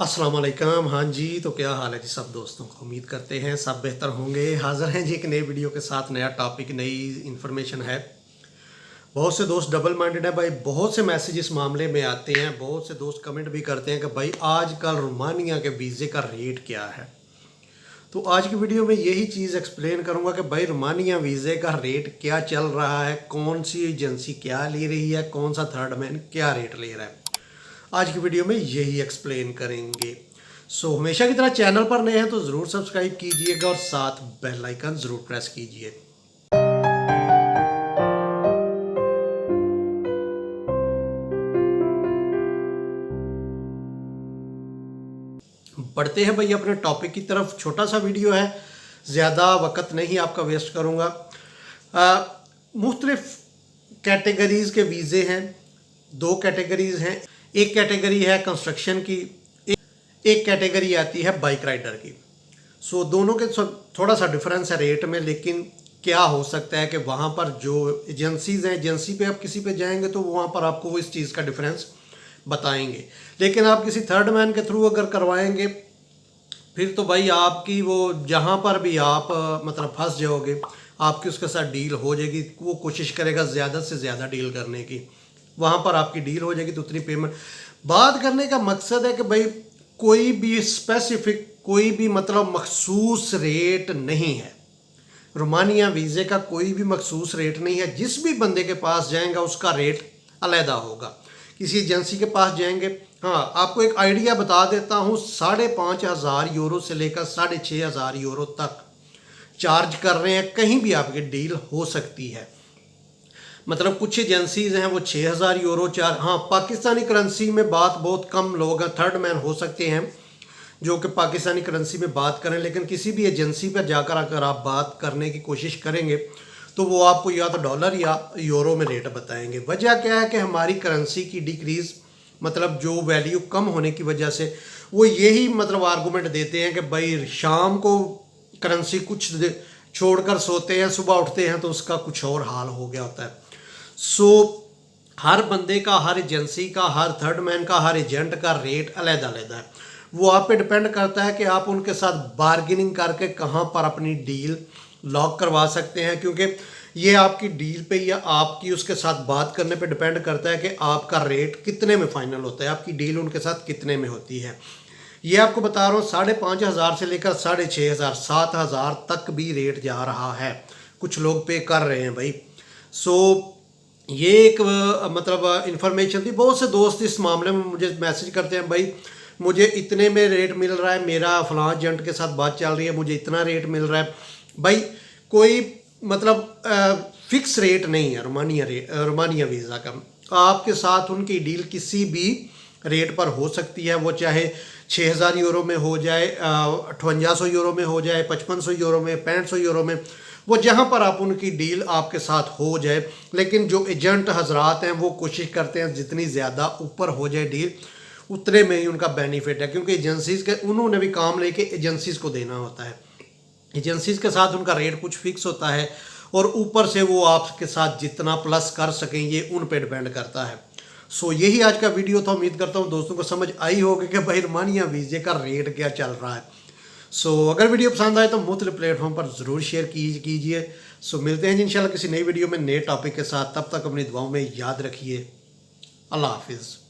अस्सलाम वालेकुम। हाँ जी, तो क्या हाल है जी सब दोस्तों को। उम्मीद करते हैं सब बेहतर होंगे। हाज़िर हैं जी एक नए वीडियो के साथ। नया टॉपिक, नई इन्फॉर्मेशन है। बहुत से दोस्त डबल माइंडेड है भाई। बहुत से मैसेज इस मामले में आते हैं। बहुत से दोस्त कमेंट भी करते हैं कि भाई आजकल रोमानिया के वीज़े का रेट क्या है। तो आज की वीडियो में यही चीज़ एक्सप्लेन करूंगा कि भाई रोमानिया वीज़े का रेट क्या चल रहा है, कौन सी एजेंसी क्या ले रही है, कौन सा थर्ड मैन क्या रेट ले रहा है। आज की वीडियो में यही एक्सप्लेन करेंगे। हमेशा की तरह चैनल पर नए हैं तो ज़रूर सब्सक्राइब कीजिएगा और साथ बेल आइकन ज़रूर प्रेस कीजिए। बढ़ते हैं भाई अपने टॉपिक की तरफ। छोटा सा वीडियो है, ज़्यादा वक्त नहीं आपका वेस्ट करूँगा। मुख्तलिफ कैटेगरीज़ के वीज़े हैं। दो कैटेगरीज़ हैं। एक कैटेगरी है कंस्ट्रक्शन की, एक कैटेगरी आती है बाइक राइडर की। दोनों के थोड़ा सा डिफरेंस है रेट में, लेकिन क्या हो सकता है कि वहाँ पर जो एजेंसीज़ हैं, एजेंसी पे आप किसी पे जाएंगे तो वहाँ पर आपको वो इस चीज़ का डिफरेंस बताएंगे। लेकिन आप किसी थर्ड मैन के थ्रू अगर करवाएंगे फिर तो भाई आपकी वो जहाँ पर भी आप मतलब फंस जाओगे, आपकी उसके साथ डील हो जाएगी। वो कोशिश करेगा ज़्यादा से ज़्यादा डील करने की। वहाँ पर आपकी डील हो जाएगी तो उतनी पेमेंट। बात करने का मकसद है कि भाई कोई भी स्पेसिफिक, कोई भी मतलब मखसूस रेट नहीं है। रोमानिया वीज़े का कोई भी मखसूस रेट नहीं है। जिस भी बंदे के पास जाएंगे उसका रेट अलहदा होगा। किसी एजेंसी के पास जाएंगे, हाँ आपको एक आइडिया बता देता हूँ, 5,500 यूरो से लेकर 6,500 यूरो तक चार्ज कर रहे हैं। कहीं भी आपकी डील हो सकती है। मतलब कुछ एजेंसीज हैं वो 6,000 यूरो चार्ज, हाँ पाकिस्तानी करेंसी में बात बहुत कम लोग हैं, थर्ड मैन हो सकते हैं जो कि पाकिस्तानी करेंसी में बात करें। लेकिन किसी भी एजेंसी पर जाकर अगर आप बात करने की कोशिश करेंगे तो वो आपको या तो डॉलर या यूरो में रेट बताएंगे। वजह क्या है कि हमारी करेंसी की डिक्रीज़, मतलब जो वैल्यू कम होने की वजह से वो यही मतलब आर्गूमेंट देते हैं कि भाई शाम को करेंसी कुछ छोड़कर सोते हैं, सुबह उठते हैं तो उसका कुछ और हाल हो गया होता है। हर बंदे का, हर एजेंसी का, हर थर्ड मैन का, हर एजेंट का रेट अलग अलग है। वो आप पे डिपेंड करता है कि आप उनके साथ बार्गेनिंग करके कहाँ पर अपनी डील लॉक करवा सकते हैं। क्योंकि ये आपकी डील पे या आपकी उसके साथ बात करने पे डिपेंड करता है कि आपका रेट कितने में फाइनल होता है, आपकी डील उनके साथ कितने में होती है। ये आपको बता रहा हूँ 5,500 से लेकर 6,500, 7,000 तक भी रेट जा रहा है। कुछ लोग पे कर रहे हैं भाई। ये एक मतलब इन्फॉर्मेशन थी। बहुत से दोस्त इस मामले में मुझे मैसेज करते हैं, भाई मुझे इतने में रेट मिल रहा है, मेरा फलां एजेंट के साथ बात चल रही है, मुझे इतना रेट मिल रहा है। भाई कोई मतलब फिक्स रेट नहीं है रोमानिया वीज़ा का। आपके साथ उनकी डील किसी भी रेट पर हो सकती है। वो चाहे 6,000 यूरो में हो जाए, 5,800 यूरो में हो जाए, 5,500 यूरो में, 6,500 यूरो में, वो जहाँ पर आप उनकी डील आपके साथ हो जाए। लेकिन जो एजेंट हजरात हैं वो कोशिश करते हैं जितनी ज़्यादा ऊपर हो जाए डील उतने में ही उनका बेनिफिट है। क्योंकि एजेंसीज़ के उन्होंने भी काम लेके एजेंसीज़ को देना होता है। एजेंसीज़ के साथ उनका रेट कुछ फिक्स होता है और ऊपर से वो आपके साथ जितना प्लस कर सकें ये उन पर डिपेंड करता है। यही आज का वीडियो था। उम्मीद करता हूँ दोस्तों को समझ आई होगी कि भाई रोमानिया वीज़े का रेट क्या चल रहा है। अगर वीडियो पसंद आए तो मुख्तलिफ प्लेटफॉर्म पर ज़रूर शेयर कीजिए। मिलते हैं इंशाल्लाह किसी नई वीडियो में नए टॉपिक के साथ। तब तक अपनी दुआओं में याद रखिए। अल्लाह हाफिज़।